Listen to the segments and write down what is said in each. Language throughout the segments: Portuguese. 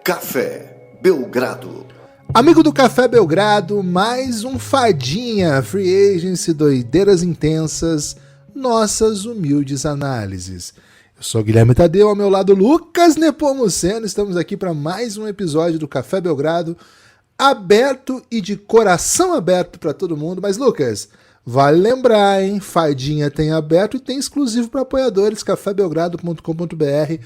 Café Belgrado. Amigo do Café Belgrado, mais um Fadinha, Free Agency, doideiras intensas, nossas humildes análises. Eu sou o Guilherme Tadeu, ao meu lado Lucas Nepomuceno, estamos aqui para mais um episódio do Café Belgrado, aberto e de coração aberto para todo mundo. Mas Lucas, vale lembrar, hein, Fadinha tem aberto e tem exclusivo para apoiadores, cafébelgrado.com.br.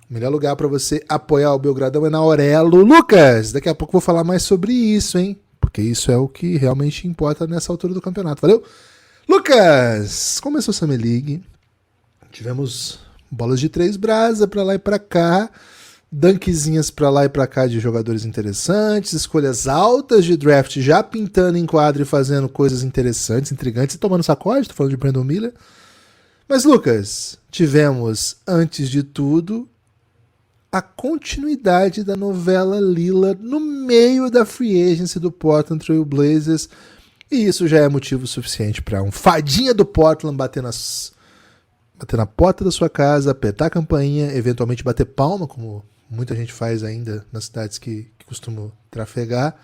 O melhor lugar para você apoiar o Belgradão é na Aurelo. Lucas, daqui a pouco eu vou falar mais sobre isso, hein? Porque isso é o que realmente importa nessa altura do campeonato, valeu? Lucas, começou a Summer League. Tivemos bolas de 3 brasa para lá e para cá. Dunkzinhas para lá e para cá de jogadores interessantes. Escolhas altas de draft já pintando em quadro e fazendo coisas interessantes, intrigantes. E tomando sacode, tô falando de Brandon Miller. Mas, Lucas, tivemos, antes de tudo, a continuidade da novela Lillard no meio da free agency do Portland Trail Blazers, e isso já é motivo suficiente para um fadinha do Portland bater na porta da sua casa, apertar a campainha, eventualmente bater palma, como muita gente faz ainda nas cidades que costumam trafegar.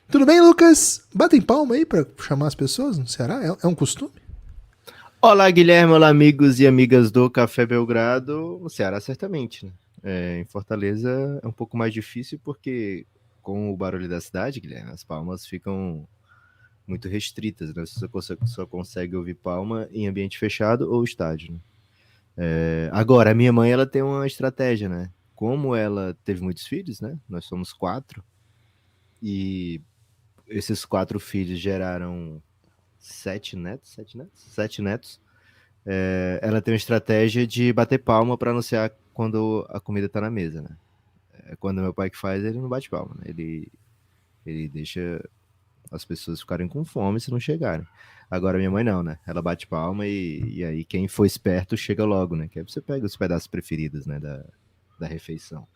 Tudo bem, Lucas? Batem palma aí para chamar as pessoas no Ceará? É um costume? Olá, Guilherme, olá, amigos e amigas do Café Belgrado. No Ceará, certamente, né? Em Fortaleza é um pouco mais difícil porque, com o barulho da cidade, Guilherme, as palmas ficam muito restritas, né? Você só consegue ouvir palma em ambiente fechado ou estádio, né? Agora, a minha mãe, ela tem uma estratégia, né? Como ela teve muitos filhos, né? Nós somos 4, e esses 4 filhos geraram 7 netos. Ela tem uma estratégia de bater palma para anunciar quando a comida tá na mesa, né? Quando meu pai que faz, ele não bate palma, né? Ele deixa as pessoas ficarem com fome se não chegarem. Agora minha mãe não, né? Ela bate palma e aí quem for esperto chega logo, né? Que aí você pega os pedaços preferidos, né? Da refeição.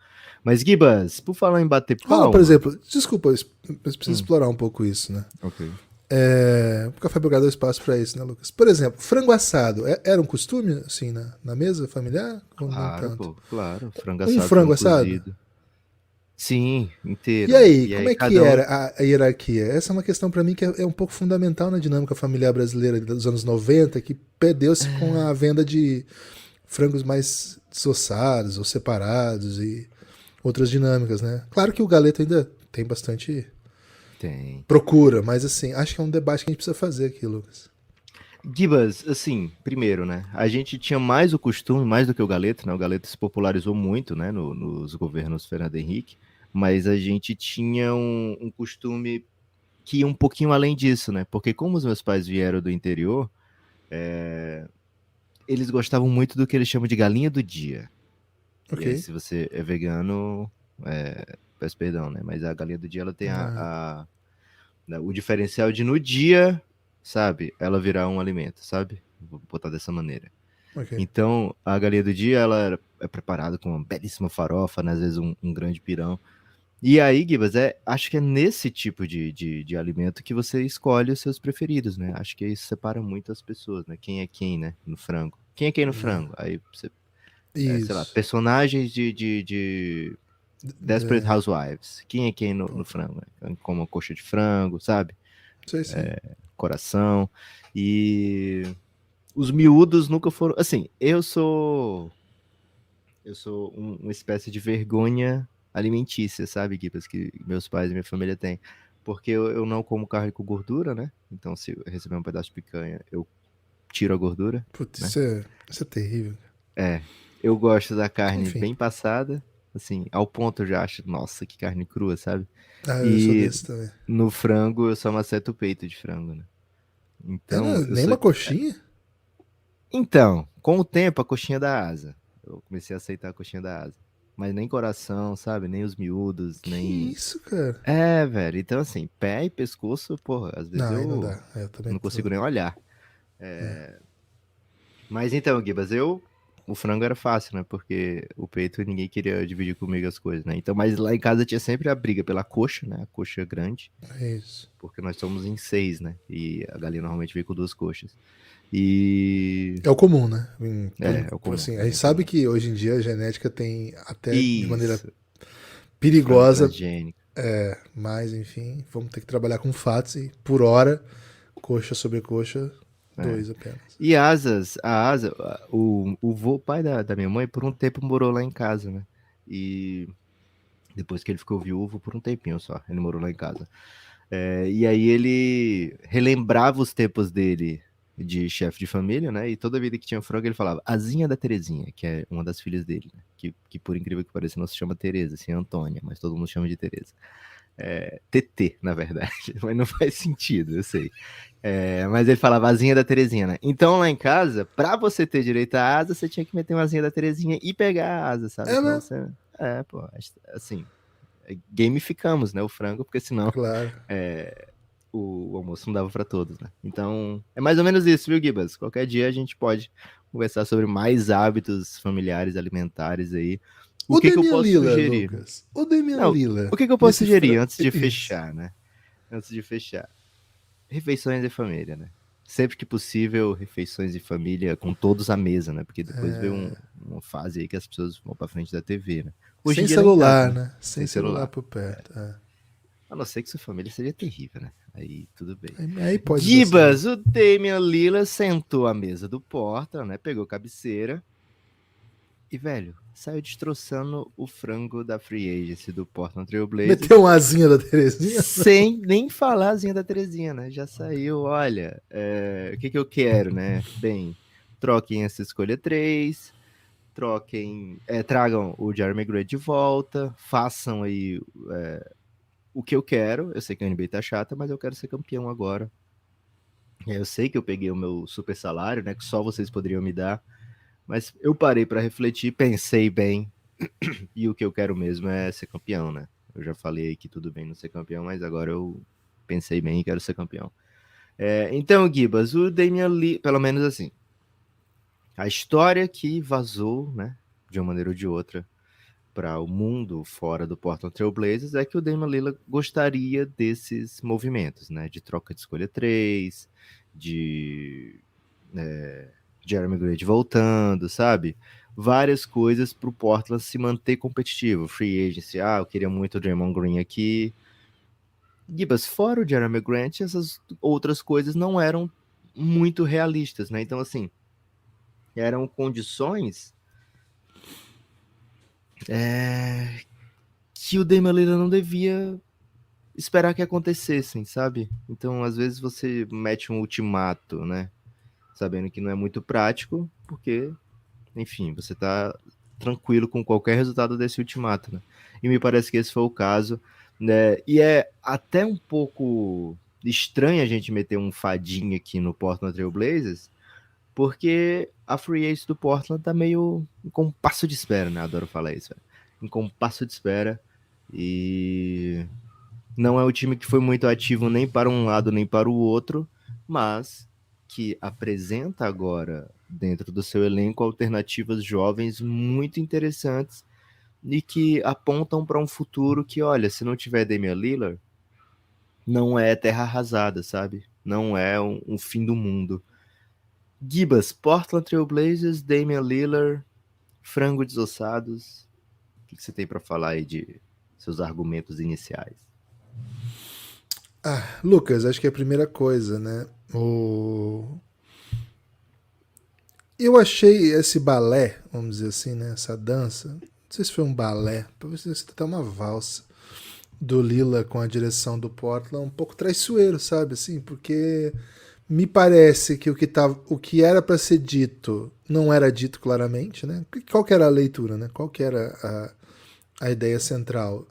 Mas, Gibas, por falar em bater palma... Por exemplo, desculpa, eu preciso explorar um pouco isso, né? Ok. O Café Belgrado é espaço para isso, né, Lucas? Por exemplo, frango assado era um costume, assim, na mesa familiar? Claro, pô, claro. Frango Um assado. frango assado? Cozido. Sim, inteiro. E aí, como é que cada era a hierarquia? Essa é uma questão para mim que é um pouco fundamental na dinâmica familiar brasileira dos anos 90, que perdeu-se com a venda de frangos mais desossados ou separados e outras dinâmicas, né? Claro que o galeto ainda tem bastante... procura, mas assim, acho que é um debate que a gente precisa fazer aqui, Lucas. Gibas, assim, primeiro, né, a gente tinha mais o costume, mais do que o galeto, né, o galeto se popularizou muito, né, nos governos Fernando Henrique, mas a gente tinha um costume que ia um pouquinho além disso, né, porque como os meus pais vieram do interior, eles gostavam muito do que eles chamam de galinha do dia. Okay. E aí, se você é vegano, peço perdão, né, mas a galinha do dia, ela tem o diferencial de no dia, sabe, ela virar um alimento, sabe? Vou botar dessa maneira. Okay. Então, a galinha do dia, ela é preparada com uma belíssima farofa, né? Às vezes um grande pirão. E aí, Gibas, acho que é nesse tipo de alimento que você escolhe os seus preferidos, né? Acho que isso separa muito as pessoas, né? Quem é quem, né? No frango. Quem é quem no frango? Aí você, sei lá, personagens de Desperate Housewives. Quem é quem no frango? Né? Como uma coxa de frango, sabe? Sei. Coração. E os miúdos nunca foram... Assim, eu sou uma espécie de vergonha alimentícia, sabe, Guipas? Que meus pais e minha família têm. Porque eu não como carne com gordura, né? Então, se eu receber um pedaço de picanha, eu tiro a gordura. Putz, né? isso é terrível. Eu gosto da carne bem passada. Assim, ao ponto eu já acho, nossa, que carne crua, sabe? Eu sou desse também. No frango eu só maceto o peito de frango, né? Então, nem uma coxinha? Então, com o tempo, a coxinha da asa. Eu comecei a aceitar a coxinha da asa. Mas nem coração, sabe? Nem os miúdos, que nem... isso, cara? Velho. Então, assim, pé e pescoço, porra, às vezes não dá. Eu também não consigo nem olhar. Mas então, Gibas, o frango era fácil, né? Porque o peito ninguém queria dividir comigo as coisas, né? Então, mas lá em casa tinha sempre a briga pela coxa, né? A coxa grande. É isso. Porque nós somos em 6, né? E a galinha normalmente veio com 2 coxas. E... É o comum, né? É o comum. Assim, a gente sabe que hoje em dia a genética tem até de maneira perigosa. Transgênico. Mas enfim, vamos ter que trabalhar com fatos e por hora, coxa sobre coxa, 2 apenas. E a asa, o pai da minha mãe, por um tempo morou lá em casa, né? E depois que ele ficou viúvo, por um tempinho só, ele morou lá em casa. E aí ele relembrava os tempos dele de chefe de família, né? E toda vida que tinha frango, ele falava Azinha da Terezinha, que é uma das filhas dele, né? Que por incrível que pareça não se chama Tereza, assim, é Antônia, mas todo mundo chama de Tereza. TT, na verdade, mas não faz sentido, eu sei. Mas ele falava asinha da Terezinha, né? Então lá em casa, pra você ter direito à asa, você tinha que meter uma asinha da Terezinha e pegar a asa, sabe? Senão Né? você. Pô, assim, gamificamos, né? O frango, porque senão Claro. o almoço não dava pra todos, né? Então, é mais ou menos isso, viu, Gibas? Qualquer dia a gente pode conversar sobre mais hábitos familiares, alimentares aí. O O que eu Damian posso Lillard, sugerir? Lucas. O Damian Não, Lillard. o que eu posso nesse sugerir antes de Isso. fechar, né? Antes de fechar. Refeições de família, né? Sempre que possível, refeições de família com todos à mesa, né? Porque depois vem uma fase aí que as pessoas vão pra frente da TV, né? Hoje em Sem dia nem tanto, celular, né? né? Sem celular por perto. A não ser que sua família seja terrível, né? Aí tudo bem. Aí pode Gibas, o Damian Lillard sentou à mesa do Portland, né? Pegou cabeceira e, velho, saiu destroçando o frango da Free Agency do Portland Trail Blazers. Meteu uma asinha da Terezinha? Sem nem falar a asinha da Terezinha, né? Já saiu, olha, o que eu quero, né? Bem, troquem essa escolha 3, tragam o Jeremy Grant de volta, façam aí o que eu quero. Eu sei que a NBA tá chata, mas eu quero ser campeão agora. Eu sei que eu peguei o meu super salário, né? Que só vocês poderiam me dar. Mas eu parei para refletir, pensei bem, e o que eu quero mesmo é ser campeão, né? Eu já falei que tudo bem não ser campeão, mas agora eu pensei bem e quero ser campeão. Então, Gibas, o Damian Lillard, pelo menos assim, a história que vazou, né, de uma maneira ou de outra, para o mundo fora do Portland Trail Blazers é que o Damian Lillard gostaria desses movimentos, né, de troca de escolha 3, de Jeremy Grant voltando, sabe? Várias coisas para o Portland se manter competitivo. Free agency, eu queria muito o Draymond Green aqui. Gibas, fora o Jeremy Grant, essas outras coisas não eram muito realistas, né? Então, assim, eram condições que o Damian Lillard não devia esperar que acontecessem, sabe? Então, às vezes você mete um ultimato, né? Sabendo que não é muito prático, porque, enfim, você tá tranquilo com qualquer resultado desse ultimato, né? E me parece que esse foi o caso, né? E é até um pouco estranho a gente meter um fadinho aqui no Portland Trail Blazers, porque a free agency do Portland tá meio em compasso de espera, né? Adoro falar isso, velho. Em compasso de espera. E não é o time que foi muito ativo nem para um lado nem para o outro, mas que apresenta agora dentro do seu elenco alternativas jovens muito interessantes e que apontam para um futuro que, olha, se não tiver Damian Lillard, não é terra arrasada, sabe? Não é um fim do mundo. Gibas, Portland Trail Blazers, Damian Lillard, frango desossados. O que você tem para falar aí de seus argumentos iniciais? Lucas, acho que é a primeira coisa, né? Eu achei esse balé, vamos dizer assim, né? Essa dança, não sei se foi um balé, talvez seja até uma valsa do Lila com a direção do Portland, um pouco traiçoeiro, sabe? Assim, porque me parece que o que era para ser dito não era dito claramente, né? Qual que era a leitura, né? Qual que era a ideia central?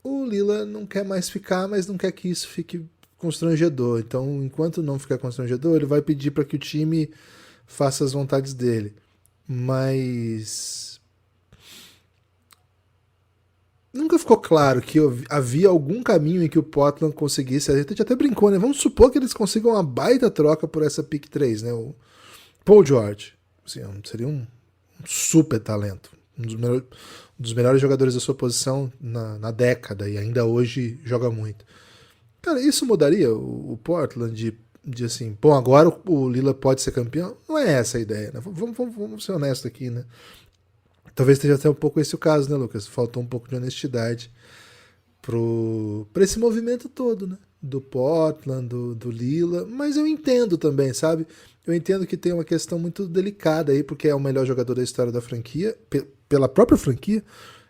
O Lila não quer mais ficar, mas não quer que isso fique constrangedor. Então, enquanto não ficar constrangedor, ele vai pedir para que o time faça as vontades dele. Mas nunca ficou claro que havia algum caminho em que o Portland conseguisse. A gente até brincou, né? Vamos supor que eles consigam uma baita troca por essa pick 3, né? O Paul George. Assim, seria um super talento. Um dos melhores jogadores da sua posição na década e ainda hoje joga muito. Cara, isso mudaria o Portland de assim, bom, agora o Lila pode ser campeão? Não é essa a ideia, né? Vamos ser honestos aqui, né? Talvez esteja até um pouco esse o caso, né, Lucas? Faltou um pouco de honestidade pra esse movimento todo, né? Do Portland, do Lillard, mas eu entendo também, sabe? Eu entendo que tem uma questão muito delicada aí, porque é o melhor jogador da história da franquia, pela própria franquia,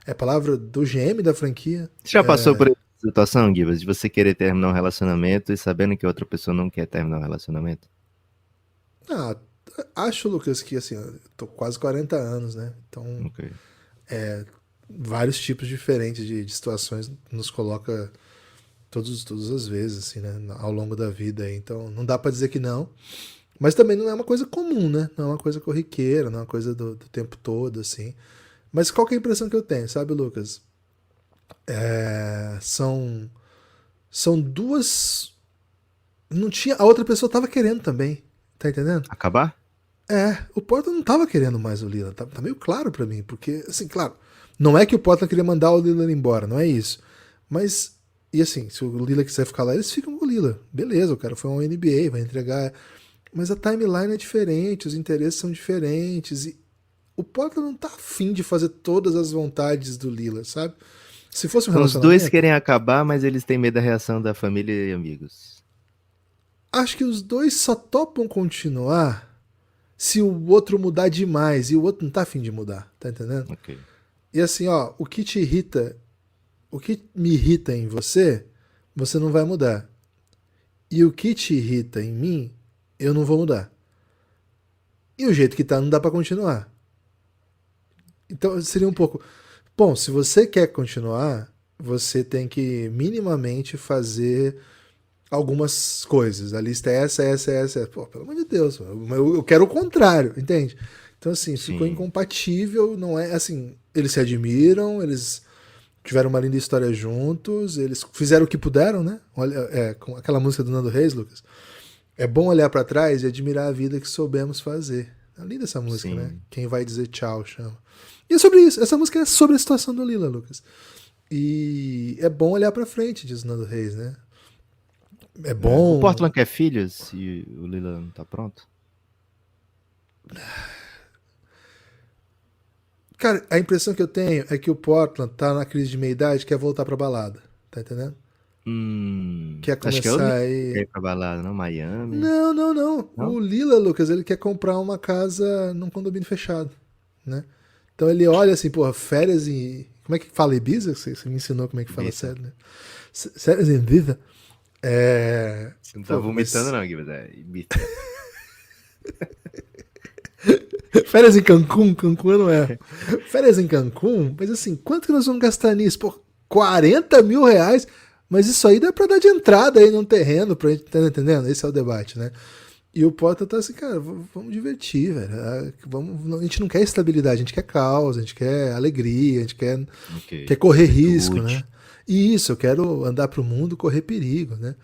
é a palavra do GM da franquia. Você já passou por essa situação, Gibas, de você querer terminar um relacionamento e sabendo que outra pessoa não quer terminar um relacionamento? Ah, acho, Lucas, que assim, eu tô quase 40 anos, né? Então, Ok. vários tipos diferentes de situações nos coloca todas as vezes, assim, né? Ao longo da vida. Então, não dá pra dizer que não. Mas também não é uma coisa comum, né? Não é uma coisa corriqueira, não é uma coisa do tempo todo, assim. Mas qual que é a impressão que eu tenho, sabe, Lucas? São duas. Não tinha. A outra pessoa tava querendo também. Tá entendendo? Acabar? O Portland não tava querendo mais o Lillard. Tá meio claro pra mim. Porque, assim, claro, não é que o Portland queria mandar o Lillard embora, não é isso. Mas, e assim, se o Lillard quiser ficar lá, eles ficam com o Lillard. Beleza, o cara foi um NBA, vai entregar. Mas a timeline é diferente, os interesses são diferentes. E o Portland não tá afim de fazer todas as vontades do Lillard, sabe? Se fosse um Então, os relacionamento... dois querem acabar, mas eles têm medo da reação da família e amigos. Acho que os dois só topam continuar se o outro mudar demais. E o outro não tá afim de mudar, tá entendendo? Ok. E assim, ó, o que te irrita, o que me irrita em você, você não vai mudar. E o que te irrita em mim, eu não vou mudar. E o jeito que tá, não dá pra continuar. Então seria um pouco... Bom, se você quer continuar, você tem que minimamente fazer algumas coisas. A lista é essa. Pô, pelo amor de Deus, eu quero o contrário, entende? Então, assim, ficou Sim. incompatível, não é assim. Eles se admiram, eles tiveram uma linda história juntos, eles fizeram o que puderam, né? Olha, com aquela música do Nando Reis, Lucas. É bom olhar pra trás e admirar a vida que soubemos fazer. É linda essa música, Sim. né? Quem vai dizer tchau, chama. E é sobre isso. Essa música é sobre a situação do Lillard, Lucas. E é bom olhar pra frente, diz o Nando Reis, né? É bom. O Portland quer filhos e o Lillard não tá pronto? Cara, a impressão que eu tenho é que o Portland tá na crise de meia-idade e quer voltar pra balada. Tá entendendo? Quer Acho que é o começar Lillard que quer aí. ir pra balada, não? Miami? Não. Não? O Lillard, Lucas, ele quer comprar uma casa num condomínio fechado, né? Então ele olha assim, porra, férias em. Como é que fala Ibiza? Você me ensinou como é que fala Ibiza. sério, né? Férias em Ibiza. Você não tá Pô, vomitando, mas- não, Guilherme. É Ibiza. Férias em Cancún? Cancún não é. Férias em Cancún? Mas assim, quanto que nós vamos gastar nisso? Pô, 40 mil reais? Mas isso aí dá pra dar de entrada aí num terreno, pra gente, tá entendendo? Esse é o debate, né? E o Potter tá assim, cara, vamos divertir, velho. A gente não quer estabilidade, a gente quer caos, a gente quer alegria, a gente Ok. quer correr risco, Juventude. né? E isso, eu quero andar pro mundo, correr perigo, né?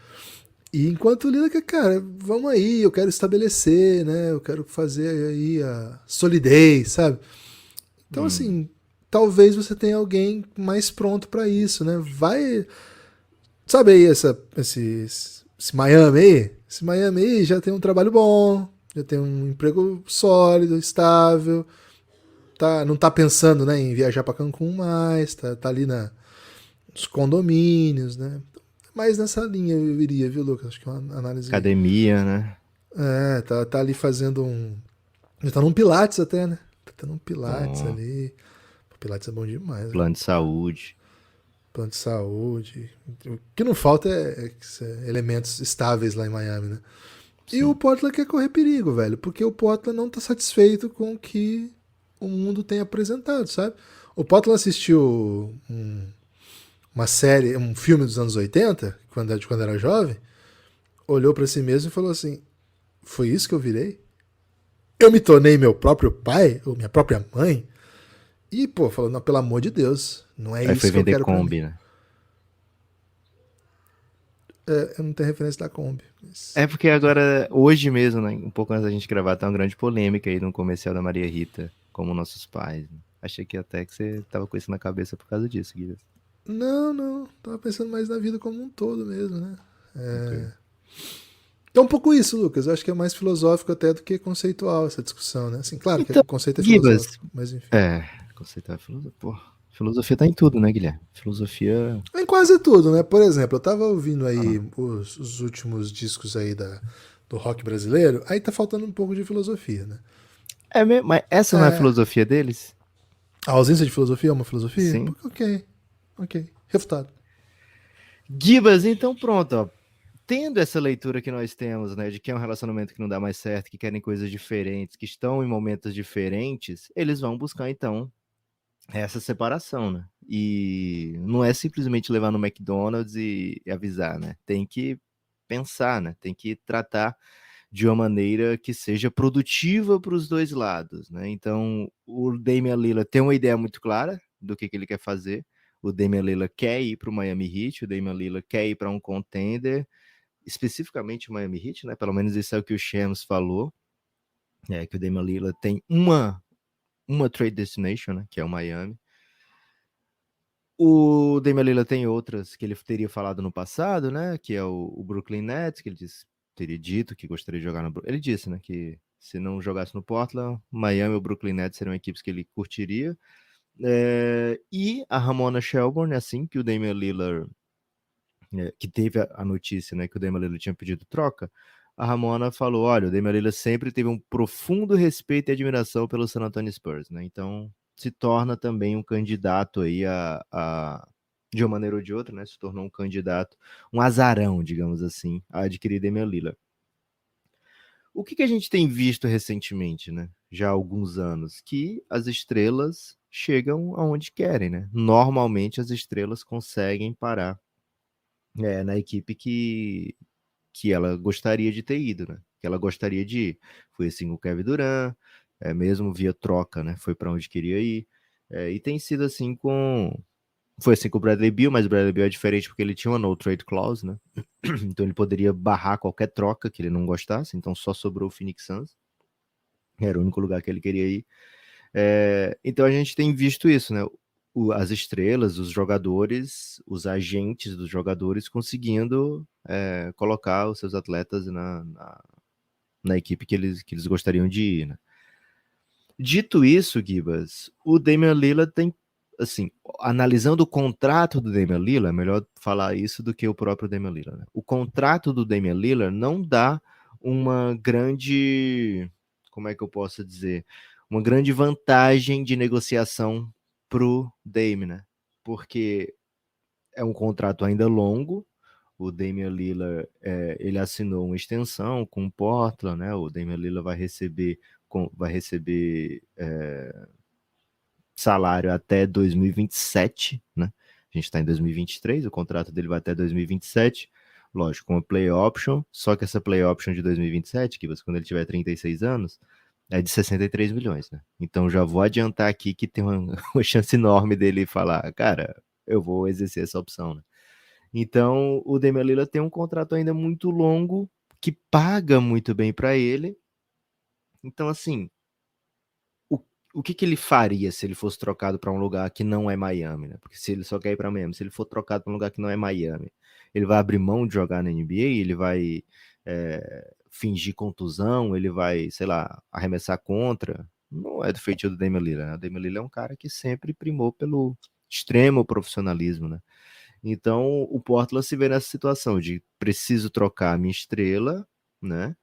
E enquanto o Lila quer, cara, vamos aí, eu quero estabelecer, né? Eu quero fazer aí a solidez, sabe? Então, assim, talvez você tenha alguém mais pronto pra isso, né? Vai. Sabe aí esse Miami aí? Esse Miami aí já tem um trabalho bom, já tem um emprego sólido, estável, não tá pensando, né, em viajar pra Cancún mais, tá ali nos condomínios, né? Mas nessa linha eu iria, viu, Lucas? Acho que é uma análise. Academia, né? Tá ali fazendo um. Já tá num Pilates até, né? Tá tendo um Pilates Bom. ali. O Pilates é bom demais, né? Plano de saúde. Plano de saúde. O que não falta é elementos estáveis lá em Miami, né? E Sim. o Portland quer correr perigo, velho, porque o Portland não tá satisfeito com o que o mundo tem apresentado, sabe? O Portland assistiu uma série, um filme dos anos 80, quando era jovem, olhou pra si mesmo e falou assim: foi isso que eu virei? Eu me tornei meu próprio pai, ou minha própria mãe? E, pô, falou, não, pelo amor de Deus, não é Aí isso foi que eu vender quero pra mim. Kombi, né? Eu não tenho referência da Kombi. Mas... É porque agora, hoje mesmo, né, um pouco antes da gente gravar, tá uma grande polêmica aí no comercial da Maria Rita, como nossos pais. Né? Achei que até que você tava com isso na cabeça por causa disso, Guilherme. Não. Tava pensando mais na vida como um todo mesmo, né? Ok. É um pouco isso, Lucas. Eu acho que é mais filosófico até do que conceitual essa discussão, né? Assim, claro que Então, o conceito é Gibas, filosófico, mas enfim. Conceitar filosofia. Pô, filosofia tá em tudo, né, Guilherme? Filosofia. Em quase tudo, né? Por exemplo, eu tava ouvindo Ah, aí os últimos discos aí do rock brasileiro, aí tá faltando um pouco de filosofia, né? é mesmo, mas essa não é a É, filosofia deles? a ausência de filosofia é uma filosofia? Sim. Ok, ok. Refutado. Gibas, então pronto, ó. Tendo essa leitura que nós temos, né, de que é um relacionamento que não dá mais certo, que querem coisas diferentes, que estão em momentos diferentes, eles vão buscar então essa separação, né? E não é simplesmente levar no McDonald's e avisar, né? Tem que pensar, né? Tem que tratar de uma maneira que seja produtiva para os dois lados, né? Então, o Damian Lillard tem uma ideia muito clara do que ele quer fazer. O Damian Lillard quer ir para o Miami Heat, o Damian Lillard quer ir para um contender, especificamente o Miami Heat, né? Pelo menos isso é o que o Shams falou, que o Damian Lillard tem uma trade destination, né? Que é o Miami. O Damian Lillard tem outras que ele teria falado no passado, né? Que é o Brooklyn Nets, que ele teria dito que gostaria de jogar no Brooklyn. Ele disse, né? Que se não jogasse no Portland, Miami ou Brooklyn Nets seriam equipes que ele curtiria. E a Ramona Shelburne, assim que o Damian Lillard, que teve a notícia, né? Que o Damian Lillard tinha pedido troca, a Ramona falou: olha, o Damian Lillard sempre teve um profundo respeito e admiração pelo San Antonio Spurs, né? Então se torna também um candidato aí de uma maneira ou de outra, né? Se tornou um candidato, um azarão, digamos assim, a adquirir Damian Lillard. O que a gente tem visto recentemente, né? Já há alguns anos, que as estrelas chegam aonde querem, né? Normalmente as estrelas conseguem parar na equipe que ela gostaria de ter ido, né? Que ela gostaria de ir. Foi assim com o Kevin Durant, mesmo via troca, né? Foi para onde queria ir. E tem sido assim com. Foi assim com o Bradley Beal, mas o Bradley Beal é diferente porque ele tinha uma no trade clause, né? Então ele poderia barrar qualquer troca que ele não gostasse, então só sobrou o Phoenix Suns. Era o único lugar que ele queria ir. Então a gente tem visto isso, né? As estrelas, os jogadores, os agentes dos jogadores conseguindo colocar os seus atletas na equipe que eles gostariam de ir, né? Dito isso, Gibas, o Damian Lillard tem, assim, analisando o contrato do Damian Lillard, é melhor falar isso do que o próprio Damian Lillard, né? O contrato do Damian Lillard não dá uma grande, como é que eu posso dizer, uma grande vantagem de negociação pro Damian, né? Porque é um contrato ainda longo. O Damian Lillard, ele assinou uma extensão com o Portland, né? O Damian Lillard vai receber salário até 2027, né? A gente está em 2023, o contrato dele vai até 2027. Lógico, com a play option, só que essa play option de 2027, que quando ele tiver 36 anos, é de 63 milhões, né? Então já vou adiantar aqui que tem uma chance enorme dele falar, cara, eu vou exercer essa opção, né? Então o Damian Lillard tem um contrato ainda muito longo, que paga muito bem para ele. Então, assim, o, o que ele faria se ele fosse trocado para um lugar que não é Miami, né? Porque se ele só quer ir para Miami, se ele for trocado para um lugar que não é Miami, ele vai abrir mão de jogar na NBA, ele vai fingir contusão, ele vai, sei lá, arremessar contra. Não é do feitio do Damian Lillard, né? O Damian Lillard é um cara que sempre primou pelo extremo profissionalismo, né? Então o Portland se vê nessa situação de preciso trocar a minha estrela, né?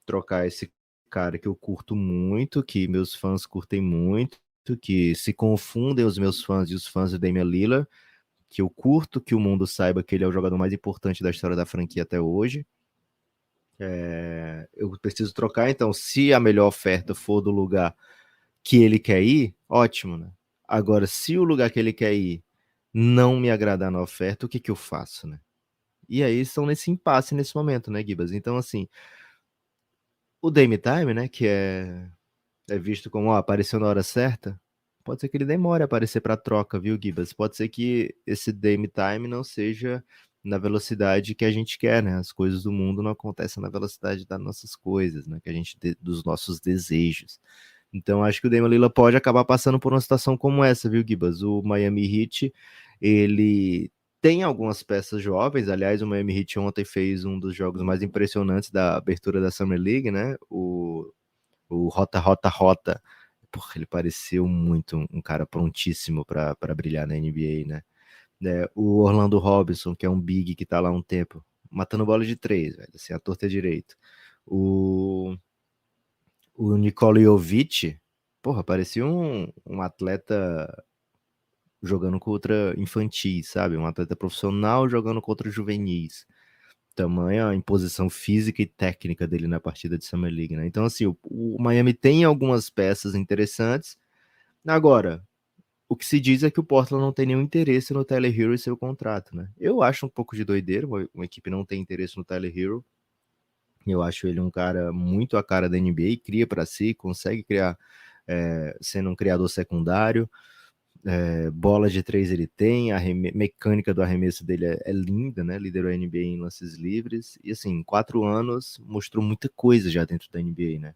Trocar esse cara que eu curto muito, que meus fãs curtem muito, que se confundem os meus fãs e os fãs do Damian Lillard, que eu curto que o mundo saiba que ele é o jogador mais importante da história da franquia até hoje. Eu preciso trocar, então, se a melhor oferta for do lugar que ele quer ir, ótimo, né? Agora, se o lugar que ele quer ir não me agradar na oferta, o que eu faço, né? E aí estão nesse impasse nesse momento, né, Gibas? Então, assim, o Dame Time, né, que é visto como, ó, apareceu na hora certa, pode ser que ele demore a aparecer para troca, viu, Gibas? Pode ser que esse Dame Time não seja na velocidade que a gente quer, né? As coisas do mundo não acontecem na velocidade das nossas coisas, né? Que a gente dos nossos desejos. Então, acho que o Damian Lillard pode acabar passando por uma situação como essa, viu, Gibas? O Miami Heat, ele tem algumas peças jovens. Aliás, o Miami Heat ontem fez um dos jogos mais impressionantes da abertura da Summer League, né? O Rota Rota Rota porra, ele pareceu muito um cara prontíssimo para brilhar na NBA, né? O Orlando Robinson, que é um big que tá lá há um tempo, matando bola de 3, velho, assim, a torta é direito. O Nikola Jovic, porra, parecia um atleta jogando contra infantis, sabe? Um atleta profissional jogando contra juvenis. Tamanha a imposição física e técnica dele na partida de Summer League, né? Então, assim, o Miami tem algumas peças interessantes. Agora, o que se diz é que o Portland não tem nenhum interesse no Tyler Hero e seu contrato, né? Eu acho um pouco de doideira, uma equipe não tem interesse no Tyler Hero. Eu acho ele um cara muito a cara da NBA, cria para si, consegue criar sendo um criador secundário. Bola de 3 ele tem, a mecânica do arremesso dele é linda, né? Liderou a NBA em lances livres. E assim, em 4 anos mostrou muita coisa já dentro da NBA, né?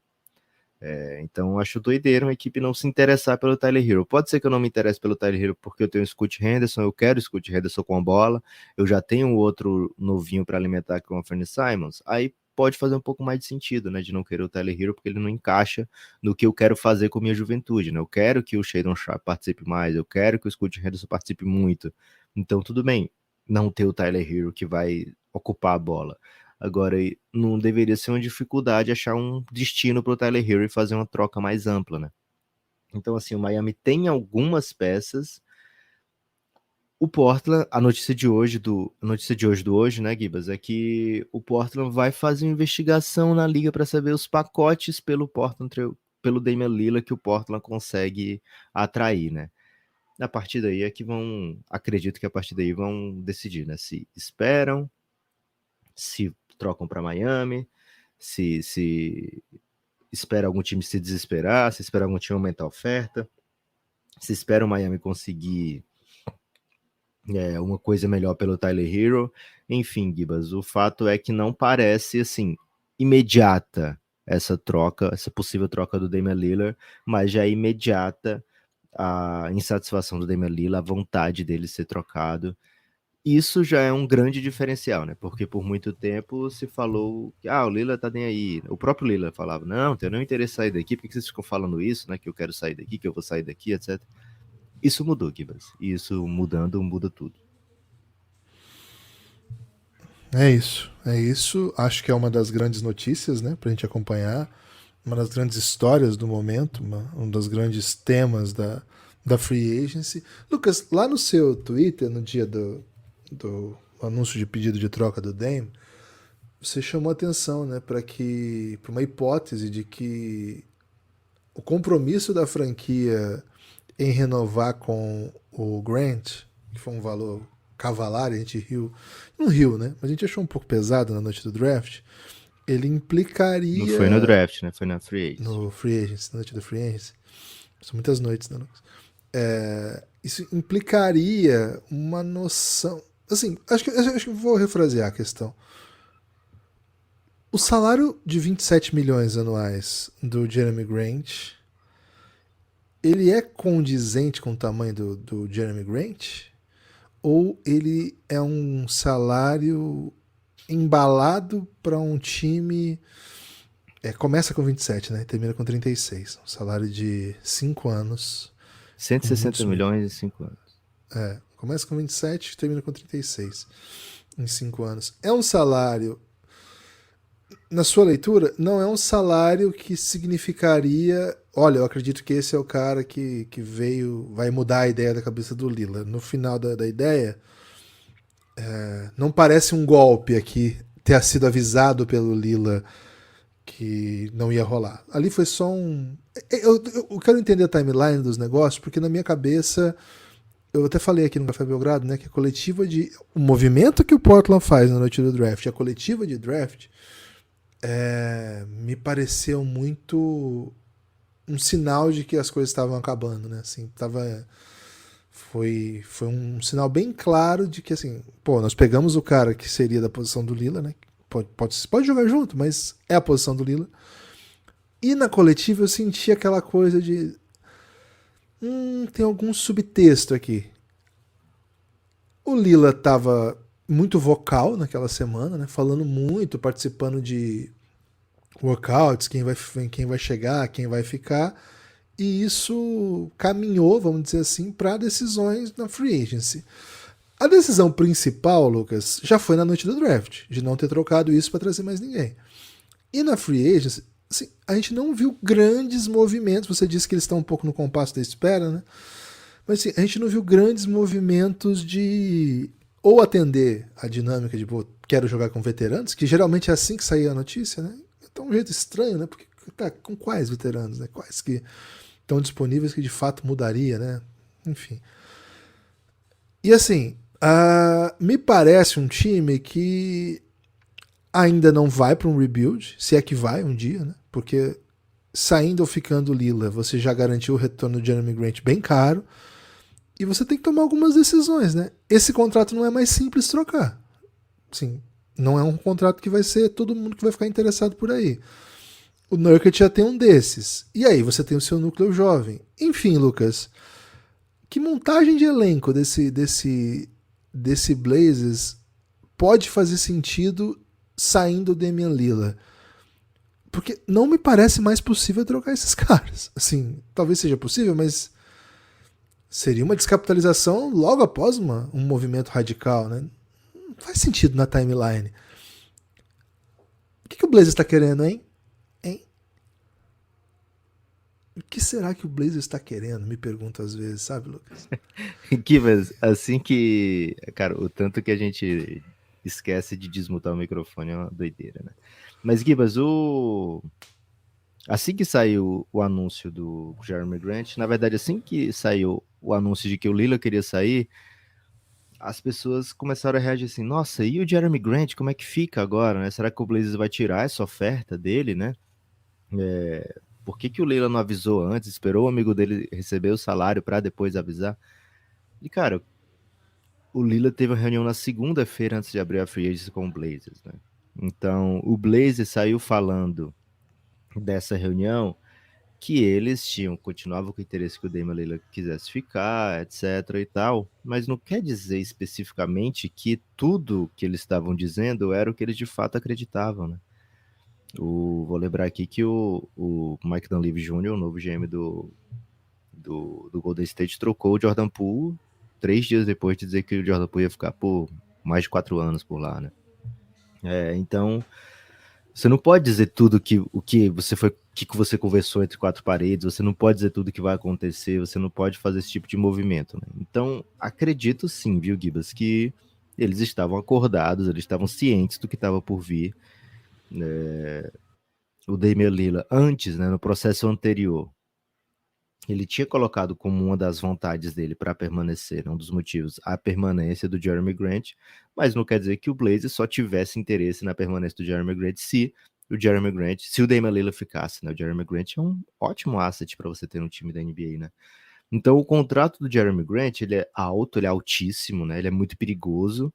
Então eu acho doideira uma equipe não se interessar pelo Tyler Hero. Pode ser que eu não me interesse pelo Tyler Hero porque eu tenho o Scoot Henderson, eu quero o Scoot Henderson com a bola, eu já tenho outro novinho para alimentar com o Anthony Simons. Aí pode fazer um pouco mais de sentido, né, de não querer o Tyler Hero porque ele não encaixa no que eu quero fazer com a minha juventude, né? Eu quero que o Shadon Sharp participe mais, eu quero que o Scoot Henderson participe muito. Então tudo bem não ter o Tyler Hero que vai ocupar a bola. Agora, não deveria ser uma dificuldade achar um destino para o Tyler Hero e fazer uma troca mais ampla, né? Então, assim, o Miami tem algumas peças. O Portland, a notícia de hoje do hoje, né, Gibas, é que o Portland vai fazer uma investigação na liga para saber os pacotes pelo Damian Lillard que o Portland consegue atrair, né? A partir daí é que acredito que a partir daí vão decidir, né? Se esperam, se trocam para Miami, se espera algum time se desesperar, se espera algum time aumentar a oferta, se espera o Miami conseguir uma coisa melhor pelo Tyler Hero. Enfim, Gibas, o fato é que não parece assim imediata essa possível troca do Damian Lillard, mas já é imediata a insatisfação do Damian Lillard, a vontade dele ser trocado. Isso já é um grande diferencial, né? Porque por muito tempo se falou que o Lillard tá nem aí. O próprio Lillard falava, não, tenho nenhum interesse em sair daqui, por que vocês ficam falando isso, né? Que eu quero sair daqui, que eu vou sair daqui, etc. Isso mudou, Gibas. E isso mudando, muda tudo. É isso, é isso. Acho que é uma das grandes notícias, né, pra gente acompanhar. Uma das grandes histórias do momento, um dos grandes temas da Free Agency. Lucas, lá no seu Twitter, no dia do anúncio de pedido de troca do Dame, você chamou atenção, né, para uma hipótese de que o compromisso da franquia em renovar com o Grant, que foi um valor cavalar, a gente não riu, né? Mas a gente achou um pouco pesado na noite do draft. Ele implicaria. Não foi no draft, né? Foi na Free Agency. No Free Agency, na noite do Free Agency. São muitas noites, né, Lucas? Isso implicaria uma noção. Assim, acho que vou refrasear a questão. O salário de 27 milhões anuais do Jeremy Grant, ele é condizente com o tamanho do Jeremy Grant? Ou ele é um salário embalado para um time... começa com 27, né? Termina com 36. Um salário de 5 anos. 160 milhões em 5 anos. Começa com 27 e termina com 36 em 5 anos. É um salário, na sua leitura, não é um salário que significaria... Olha, eu acredito que esse é o cara que vai mudar a ideia da cabeça do Lillard. No final da ideia, não parece um golpe aqui ter sido avisado pelo Lillard que não ia rolar. Ali foi só um... Eu quero entender a timeline dos negócios, porque na minha cabeça, eu até falei aqui no Café Belgrado, né, que a coletiva o movimento que o Portland faz na noite do draft, a coletiva de draft, me pareceu muito um sinal de que as coisas estavam acabando, né? Assim, foi um sinal bem claro de que, assim, nós pegamos o cara que seria da posição do Lillard, né? Pode jogar junto, mas é a posição do Lillard. E na coletiva eu senti aquela coisa de... tem algum subtexto aqui. O Lillard estava muito vocal naquela semana, né? Falando muito, participando de workouts, quem vai chegar, quem vai ficar. e isso caminhou, vamos dizer assim, para decisões na free agency. A decisão principal, Lucas, já foi na noite do draft, de não ter trocado isso para trazer mais ninguém. E na free agency, assim, a gente não viu grandes movimentos. Você disse que eles estão um pouco no compasso da espera, né? Mas assim, a gente não viu grandes movimentos de ou atender a dinâmica de, pô, quero jogar com veteranos, que geralmente é assim que saía a notícia, né? Então um jeito estranho, né? Porque tá com quais veteranos, né? Quais que estão disponíveis que de fato mudaria, né? Enfim. E assim, me parece um time que ainda não vai para um rebuild, se é que vai um dia, né? Porque saindo ou ficando Lila, você já garantiu o retorno do Jeremy Grant bem caro. E você tem que tomar algumas decisões, né? Esse contrato não é mais simples trocar. Sim, não é um contrato que vai ser todo mundo que vai ficar interessado por aí. O Nurkic já tem um desses. E aí você tem o seu núcleo jovem. Enfim, Lucas, que montagem de elenco desse Blazers pode fazer sentido saindo o Damian Lillard? Porque não me parece mais possível trocar esses caras. Assim, talvez seja possível, mas seria uma descapitalização logo após um movimento radical, né? Não faz sentido na timeline. O que o Blazers está querendo, hein? O que será que o Blazers está querendo? Me pergunto às vezes, sabe, Lucas? Mas assim que. Cara, o tanto que a gente esquece de desmutar o microfone é uma doideira, né? Mas, Gibas, assim que saiu o anúncio do Jeremy Grant, na verdade, assim que saiu o anúncio de que o Lillard queria sair, as pessoas começaram a reagir assim: nossa, e o Jeremy Grant, como é que fica agora, né? Será que o Blazers vai tirar essa oferta dele, né? Por que o Lillard não avisou antes, esperou o amigo dele receber o salário para depois avisar? E, cara, o Lillard teve uma reunião na segunda-feira antes de abrir a free agency com o Blazers, né? Então, o Blazers saiu falando dessa reunião que eles continuavam com o interesse que o Damian Lillard quisesse ficar, etc e tal, mas não quer dizer especificamente que tudo que eles estavam dizendo era o que eles de fato acreditavam, né? Vou lembrar aqui que o Mike Dunleavy Jr., o novo GM do Golden State, trocou o Jordan Poole 3 dias depois de dizer que o Jordan Poole ia ficar por mais de 4 anos por lá, né? Então, você não pode dizer tudo o que você conversou entre quatro paredes, você não pode dizer tudo que vai acontecer, você não pode fazer esse tipo de movimento, né? Então, acredito sim, viu, Gibas, que eles estavam acordados, eles estavam cientes do que estava por vir. O Damian Lillard, antes, né, no processo anterior, ele tinha colocado como uma das vontades dele para permanecer, um dos motivos, a permanência do Jeremy Grant, mas não quer dizer que o Blazers só tivesse interesse na permanência do Jeremy Grant se o Damian Lillard ficasse, né? O Jeremy Grant é um ótimo asset para você ter no time da NBA, né? Então o contrato do Jeremy Grant, ele é alto, ele é altíssimo, né? Ele é muito perigoso,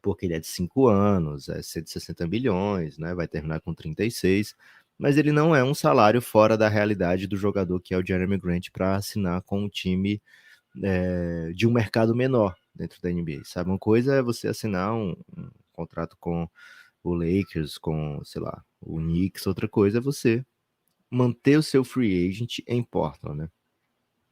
porque ele é de 5 anos, é 160 bilhões, né? Vai terminar com 36, mas ele não é um salário fora da realidade do jogador que é o Jeremy Grant para assinar com um time de um mercado menor dentro da NBA, sabe? Uma coisa é você assinar um contrato com o Lakers, com, sei lá, o Knicks, outra coisa é você manter o seu free agent em Portland, né?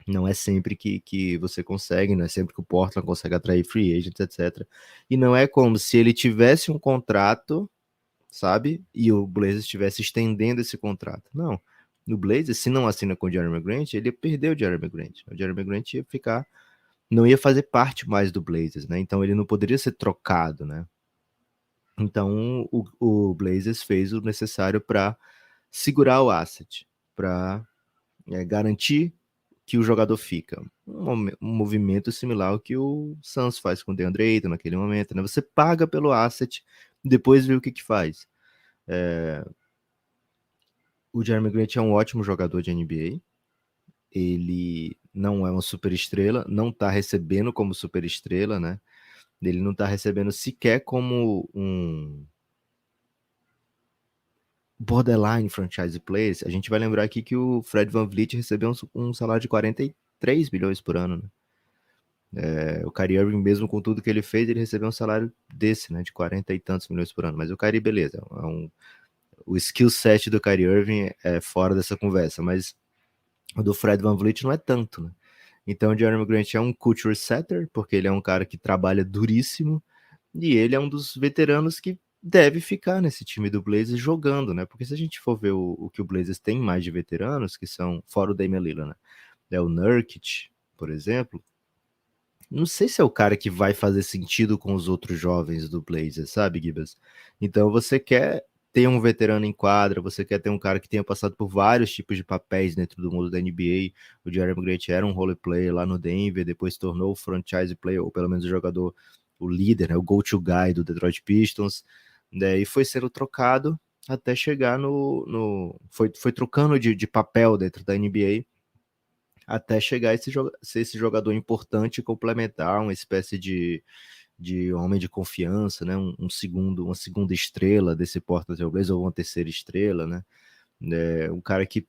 Não é sempre que você consegue, não é sempre que o Portland consegue atrair free agents, etc. E não é como se ele tivesse um contrato, sabe? E o Blazers estivesse estendendo esse contrato. Não. No Blazers, se não assina com o Jeremy Grant, ele ia perder o Jeremy Grant. O Jeremy Grant ia ficar, não ia fazer parte mais do Blazers, né? Então ele não poderia ser trocado, né? Então o Blazers fez o necessário para segurar o asset, para garantir que o jogador fica. Um movimento similar ao que o Suns faz com o DeAndre Ayton naquele momento, né? Você paga pelo asset, depois vê o que faz. O Jeremy Grant é um ótimo jogador de NBA. Ele não é uma super estrela, não tá recebendo como super estrela, né? Ele não tá recebendo sequer como um borderline franchise player. A gente vai lembrar aqui que o Fred VanVleet recebeu um salário de 43 bilhões por ano, né? O Kyrie Irving, mesmo com tudo que ele fez, ele recebeu um salário desse, né, de 40 e tantos milhões por ano. Mas o Kyrie, beleza, o skill set do Kyrie Irving é fora dessa conversa, mas O do Fred VanVleet não é tanto, né? Então o Jeremy Grant é um culture setter, porque ele é um cara que trabalha duríssimo, e ele é um dos veteranos que deve ficar nesse time do Blazers jogando, né? Porque se a gente for ver o que o Blazers tem mais de veteranos, que são, fora o Damian Lillard, né? É o Nurkic, por exemplo, não sei se é o cara que vai fazer sentido com os outros jovens do Blazers, sabe, Gibas? Então você quer ter um veterano em quadra, você quer ter um cara que tenha passado por vários tipos de papéis dentro do mundo da NBA. O Jeremy Grant era um role player lá no Denver, depois tornou o franchise player, ou pelo menos o jogador, o líder, né, o go-to guy do Detroit Pistons, né, e foi sendo trocado até chegar foi trocando de papel dentro da NBA até chegar ser esse jogador importante e complementar, uma espécie de homem de confiança, né? Uma segunda estrela desse Portland Trail Blazers, ou uma terceira estrela, né? Um cara que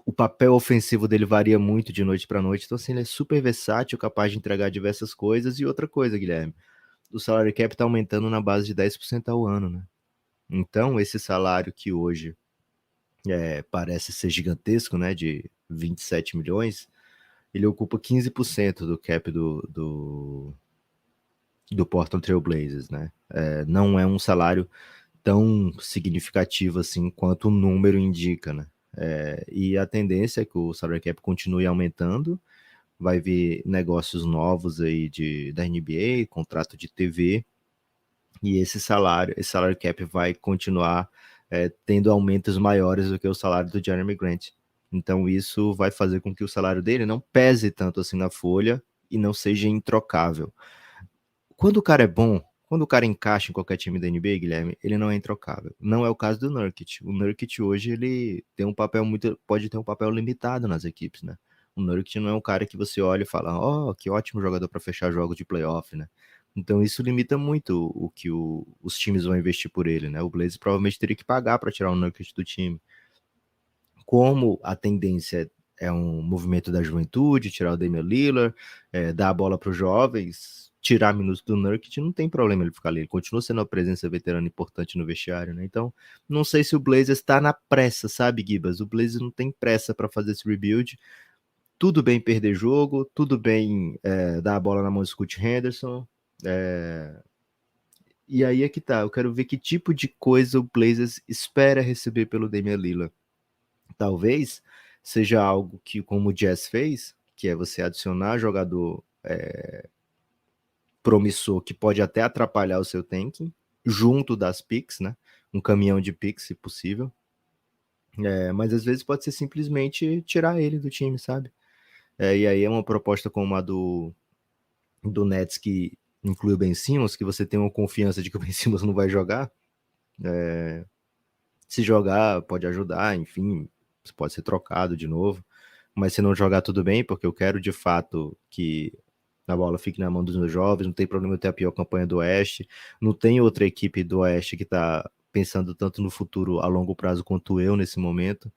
o papel ofensivo dele varia muito de noite para noite, então assim, ele é super versátil, capaz de entregar diversas coisas. E outra coisa, Guilherme, o salary cap está aumentando na base de 10% ao ano, né? Então, esse salário que hoje parece ser gigantesco, né, de 27 milhões, ele ocupa 15% do cap do Portland Trail Blazers, né? Não é um salário tão significativo assim quanto o número indica, né? E a tendência é que o salary cap continue aumentando, vai vir negócios novos aí da NBA, contrato de TV, e esse salário cap vai continuar tendo aumentos maiores do que o salário do Jeremy Grant. Então isso vai fazer com que o salário dele não pese tanto assim na folha e não seja introcável. Quando o cara é bom, quando o cara encaixa em qualquer time da NBA, Guilherme, ele não é introcável. Não é o caso do Nurkic. O Nurkic hoje ele tem um papel pode ter um papel limitado nas equipes, né? O Nurkic não é um cara que você olha e fala, ó, que ótimo jogador para fechar jogos de playoff, né? Então isso limita muito o que os times vão investir por ele, né? O Blazers provavelmente teria que pagar para tirar o Nurkic do time. Como a tendência é um movimento da juventude, tirar o Damian Lillard, dar a bola para os jovens, tirar minutos do Nurkic, não tem problema ele ficar ali. Ele continua sendo uma presença veterana importante no vestiário, né? Então, não sei se o Blazers está na pressa, sabe, Gibas? O Blazers não tem pressa para fazer esse rebuild. Tudo bem perder jogo, tudo bem dar a bola na mão do Scoot Henderson. E aí é que tá. Eu quero ver que tipo de coisa o Blazers espera receber pelo Damian Lillard. Talvez seja algo que, como o Jazz fez, que é você adicionar jogador promissor que pode até atrapalhar o seu tanking, junto das picks, né? Um caminhão de picks, se possível. Mas às vezes pode ser simplesmente tirar ele do time, sabe? E aí é uma proposta como a do Nets, que inclui o Ben Simmons, que você tem uma confiança de que o Ben Simmons não vai jogar. Se jogar, pode ajudar, enfim, pode ser trocado de novo. Mas se não jogar, tudo bem, porque eu quero de fato que a bola fique na mão dos meus jovens. Não tem problema eu ter a pior campanha do Oeste. Não tem outra equipe do Oeste que está pensando tanto no futuro a longo prazo quanto eu nesse momento.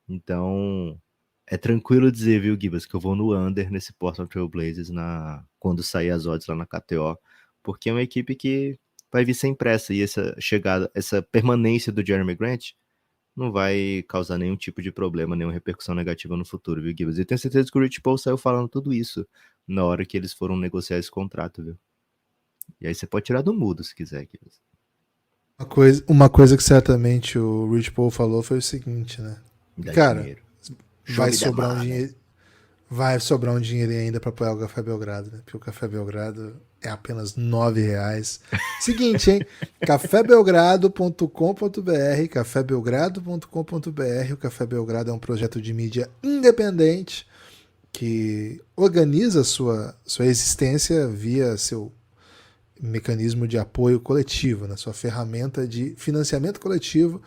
Então, é tranquilo dizer, viu, Gibas, que eu vou no under nesse Portland Trail Blazers quando sair as odds lá na KTO, porque é uma equipe que vai vir sem pressa, e essa permanência do Jeremy Grant não vai causar nenhum tipo de problema, nenhuma repercussão negativa no futuro, viu, Gibas? Eu tenho certeza que o Rich Paul saiu falando tudo isso na hora que eles foram negociar esse contrato, viu? E aí você pode tirar do mudo se quiser, Gibas. Uma coisa que certamente o Rich Paul falou foi o seguinte, né? Cara, dinheiro. Vai sobrar um dinheiro ainda para apoiar o Café Belgrado, né? Porque o Café Belgrado é apenas R$9. Seguinte, hein? cafébelgrado.com.br, cafébelgrado.com.br. O Café Belgrado é um projeto de mídia independente que organiza sua existência via seu mecanismo de apoio coletivo, né? Sua ferramenta de financiamento coletivo.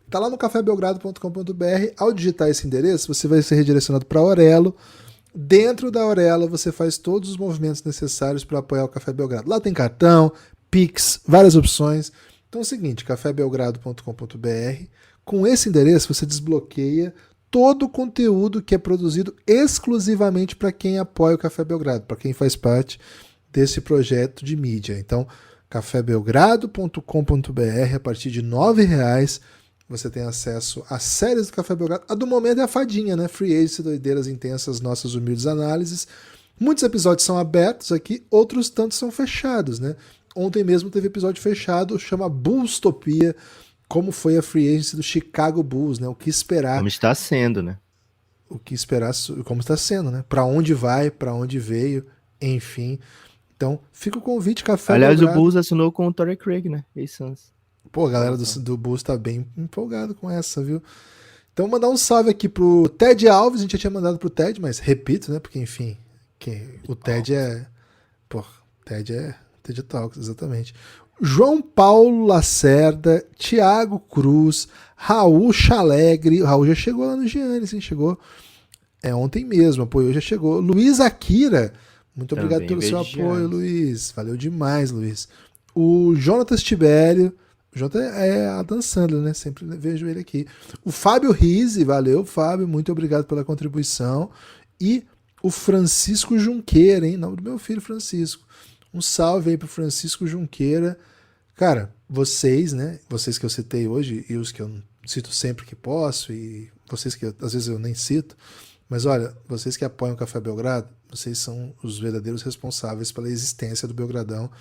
Tá lá no cafébelgrado.com.br. Ao digitar esse endereço, você vai ser redirecionado para a Aurelo. Dentro da Aurelo, você faz todos os movimentos necessários para apoiar o Café Belgrado. Lá tem cartão, Pix, várias opções. Então é o seguinte, cafébelgrado.com.br. Com esse endereço, você desbloqueia todo o conteúdo que é produzido exclusivamente para quem apoia o Café Belgrado, para quem faz parte desse projeto de mídia. Então, cafébelgrado.com.br, a partir de R$9, Você tem acesso às séries do Café Belgrado. A do momento é a fadinha, né? Free Agency, doideiras intensas, nossas humildes análises. Muitos episódios são abertos aqui, outros tantos são fechados, né? Ontem mesmo teve episódio fechado, chama Bullstopia, como foi a Free Agency do Chicago Bulls, né? O que esperar. Como está sendo, né? O que esperar, como está sendo, né? Para onde vai, para onde veio, enfim. Então, fica o convite, Café Aliás, Belgrado. o Bulls assinou com o Torrey Craig, né? Suns. Pô, a galera do Bulls tá bem empolgado com essa, viu? Então, mandar um salve aqui pro Ted Alves. A gente já tinha mandado pro Ted, mas repito, né? Porque, enfim, o Ted é... Pô, Ted Talks, exatamente. João Paulo Lacerda, Thiago Cruz, Raul Chalegre. O Raul já chegou lá no Giannis, hein? Chegou ontem mesmo, apoiou, já chegou. Luiz Akira, muito obrigado Também pelo seu vejo apoio, Giannis. Luiz. Valeu demais, Luiz. O Jonatas Tibério. O Jota é a Dan Sandler, né? Sempre vejo ele aqui. O Fábio Rizzi, valeu, Fábio, muito obrigado pela contribuição. E o Francisco Junqueira, hein? Nome do meu filho, Francisco. Um salve aí pro Francisco Junqueira. Cara, vocês, né? Vocês que eu citei hoje e os que eu cito sempre que posso e vocês que às vezes eu nem cito. Mas olha, vocês que apoiam o Café Belgrado, vocês são os verdadeiros responsáveis pela existência do Belgradão.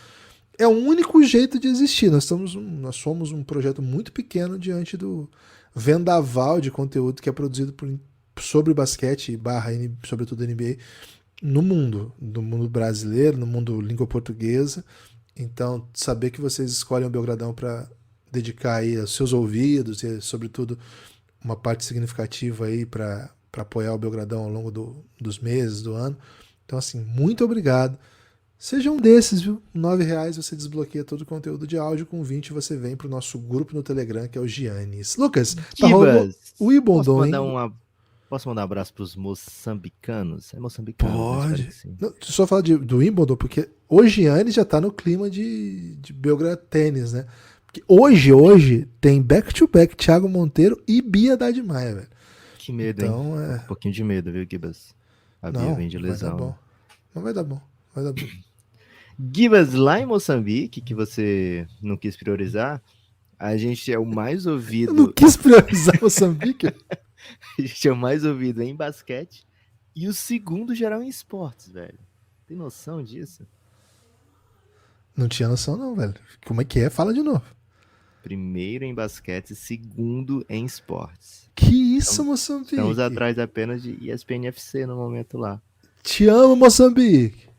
É o único jeito de existir. Nós somos um projeto muito pequeno diante do vendaval de conteúdo que é produzido sobre basquete / sobretudo NBA no mundo brasileiro, no mundo língua portuguesa. Então, saber que vocês escolhem o Belgradão para dedicar aí aos seus ouvidos e, sobretudo, uma parte significativa aí para apoiar o Belgradão ao longo dos meses, do ano. Então, assim, muito obrigado. Seja um desses, viu? R$9 você desbloqueia todo o conteúdo de áudio, com 20 você vem pro nosso grupo no Telegram, que é o Giannis. Lucas, tá rolando o Ibondon, hein? Posso mandar um abraço pros moçambicanos? É moçambicano? Pode. Que sim. Não, só falar do Wimbledon, porque o Giannis já tá no clima de Belgrado Tênis, né? Porque hoje tem back-to-back Thiago Monteiro e Bia Haddad Maia, velho. Que medo, então, hein? Um pouquinho de medo, viu, Gibas? A Bia vem de lesão. Vai dar bom. Não vai dar bom. Vai dar bom. Gibas, lá em Moçambique, que você não quis priorizar, a gente é o mais ouvido... Eu não quis priorizar Moçambique? A gente é o mais ouvido em basquete e o segundo geral em esportes, velho. Tem noção disso? Não tinha noção não, velho. Como é que é? Fala de novo. Primeiro em basquete, segundo em esportes. Que isso, Moçambique? Estamos atrás apenas de ESPN FC no momento lá. Te amo, Moçambique.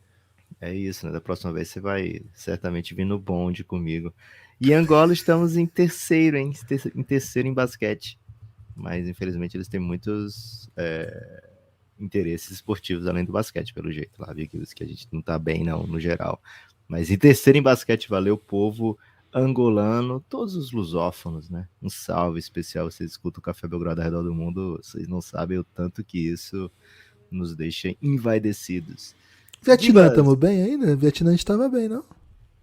É isso, né? Da próxima vez você vai certamente vir no bonde comigo. E em Angola estamos em terceiro, hein? Em terceiro em basquete. Mas infelizmente eles têm muitos interesses esportivos além do basquete, pelo jeito lá, viu? Que a gente não tá bem, não, no geral. Mas em terceiro em basquete, valeu, povo angolano, todos os lusófonos, né? Um salve especial. Vocês escutam o Café Belgrado ao redor do mundo, vocês não sabem o tanto que isso nos deixa envaidecidos. Vietnã, estamos bem ainda? Vietnã a gente tava bem, não?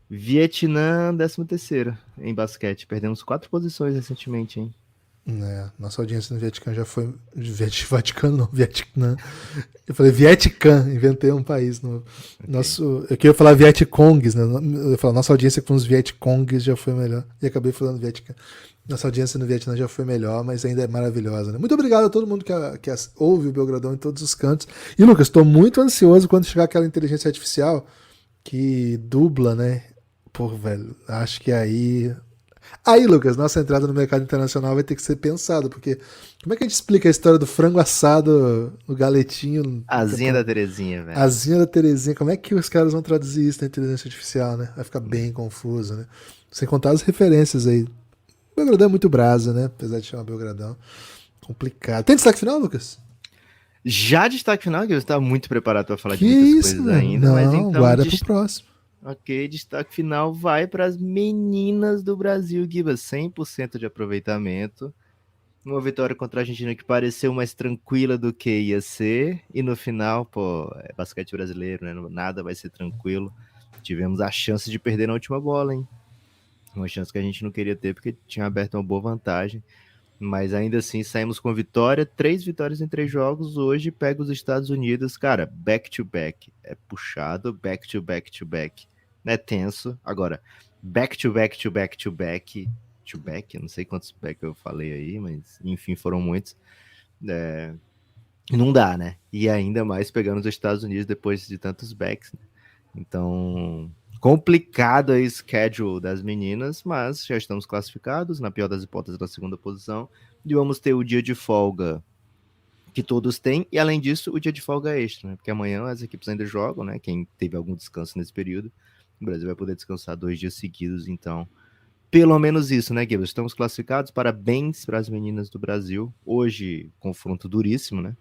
Vietnã, 13º em basquete. Perdemos 4 posições recentemente, hein? Nossa audiência no Vietnã já foi... Vaticano não, Vietnã. Eu falei Vietcã, inventei um país novo. Okay. Eu queria falar Vietcongs, né? Eu ia falar, nossa audiência com os Vietcongs já foi melhor. E acabei falando Vietcã. Nossa audiência no Vietnã já foi melhor, mas ainda é maravilhosa, né? Muito obrigado a todo mundo que ouve o Belgradão em todos os cantos. E, Lucas, estou muito ansioso quando chegar aquela inteligência artificial que dubla, né? Pô, velho, acho que aí, Lucas, nossa entrada no mercado internacional vai ter que ser pensada, porque como é que a gente explica a história do frango assado no galetinho? Asinha da Terezinha, velho. Asinha da Terezinha, como é que os caras vão traduzir isso na inteligência artificial, né? Vai ficar bem confuso, né? Sem contar as referências aí. O Belgradão é muito brasa, né? Apesar de chamar Belgradão. Complicado. Tem destaque final, Lucas? Já destaque final, que você está muito preparado para falar que de muitas isso, coisas velho? ainda. Não, mas então, guarda pro próximo. Ok, destaque final vai para as meninas do Brasil, Gibas, 100% de aproveitamento. Uma vitória contra a Argentina que pareceu mais tranquila do que ia ser. E no final, pô, é basquete brasileiro, né? Nada vai ser tranquilo. Tivemos a chance de perder na última bola, hein? Uma chance que a gente não queria ter porque tinha aberto uma boa vantagem. Mas ainda assim saímos com vitória, 3 vitórias em 3 jogos. Hoje pega os Estados Unidos, cara, back to back. É puxado, back to back to back. É tenso. Agora, back to back to back to back back-to-back, não sei quantos back eu falei aí, mas enfim, foram muitos. Não dá, né? E ainda mais pegando os Estados Unidos depois de tantos backs, né? Então, complicado aí o schedule das meninas, mas já estamos classificados, na pior das hipóteses, na segunda posição, e vamos ter o dia de folga que todos têm, e além disso, o dia de folga extra, né? Porque amanhã as equipes ainda jogam, né? Quem teve algum descanso nesse período, o Brasil vai poder descansar 2 dias seguidos, então, pelo menos isso, né, Guilherme? Estamos classificados, parabéns para as meninas do Brasil. Hoje, confronto duríssimo, né?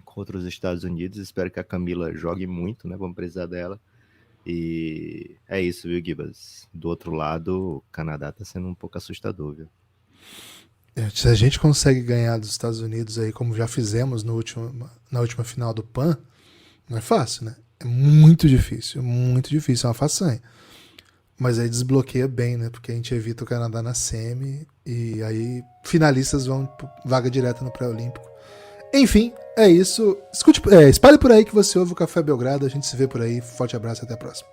Contra os Estados Unidos, espero que a Camila jogue muito, né? Vamos precisar dela. E é isso, viu, Gibas? Do outro lado, o Canadá tá sendo um pouco assustador, viu? Se a gente consegue ganhar dos Estados Unidos aí, como já fizemos na última final do PAN, não é fácil, né? É muito difícil, é uma façanha. Mas aí desbloqueia bem, né? Porque a gente evita o Canadá na semi e aí finalistas vão vaga direta no pré-olímpico. Enfim, é isso. Espalhe por aí que você ouve o Café Belgrado. A gente se vê por aí. Forte abraço e até a próxima.